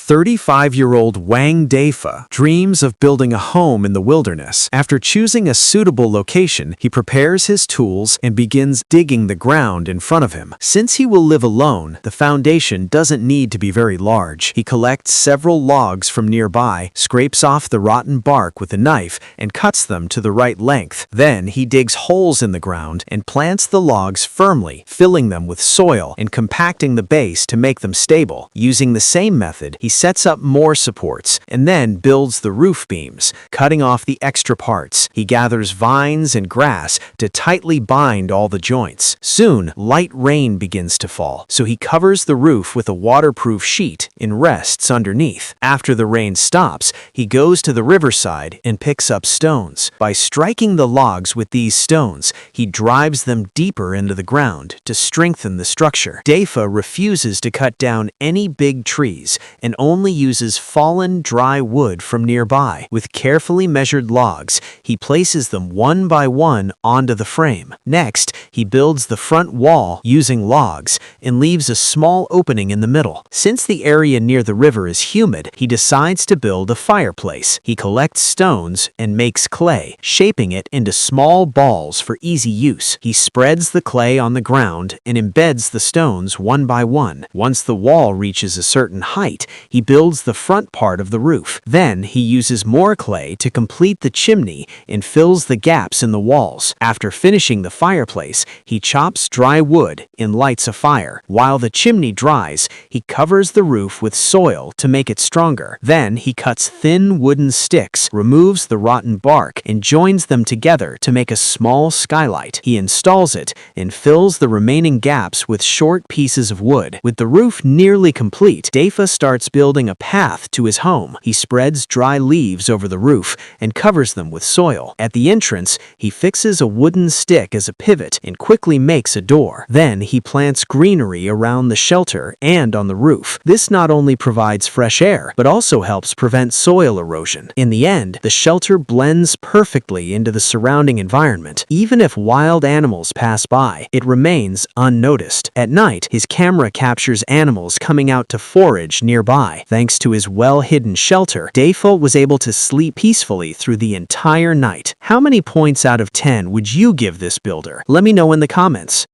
35-year-old Wang Daifa dreams of building a home in the wilderness. After choosing a suitable location, he prepares his tools and begins digging the ground in front of him. Since he will live alone, the foundation doesn't need to be very large. He collects several logs from nearby, scrapes off the rotten bark with a knife, and cuts them to the right length. Then he digs holes in the ground and plants the logs firmly, filling them with soil and compacting the base to make them stable. Using the same method, he sets up more supports and then builds the roof beams, cutting off the extra parts. He gathers vines and grass to tightly bind all the joints. Soon, light rain begins to fall, so he covers the roof with a waterproof sheet and rests underneath. After the rain stops, he goes to the riverside and picks up stones. By striking the logs with these stones, he drives them deeper into the ground to strengthen the structure. Daifa refuses to cut down any big trees and only uses fallen dry wood from nearby. With carefully measured logs, he places them one by one onto the frame. Next, he builds the front wall using logs and leaves a small opening in the middle. Since the area near the river is humid, he decides to build a fireplace. He collects stones and makes clay, shaping it into small balls for easy use. He spreads the clay on the ground and embeds the stones one by one. Once the wall reaches a certain height, he builds the front part of the roof. Then he uses more clay to complete the chimney and fills the gaps in the walls. After finishing the fireplace, he chops dry wood and lights a fire. While the chimney dries, he covers the roof with soil to make it stronger. Then he cuts thin wooden sticks, removes the rotten bark, and joins them together to make a small skylight. He installs it and fills the remaining gaps with short pieces of wood. With the roof nearly complete, Daifa starts building a path to his home. He spreads dry leaves over the roof and covers them with soil. At the entrance, he fixes a wooden stick as a pivot and quickly makes a door. Then he plants greenery around the shelter and on the roof. This not only provides fresh air, but also helps prevent soil erosion. In the end, the shelter blends perfectly into the surrounding environment. Even if wild animals pass by, it remains unnoticed. At night, his camera captures animals coming out to forage nearby. Thanks to his well-hidden shelter, Daifa was able to sleep peacefully through the entire night. How many points out of 10 would you give this builder? Let me know in the comments.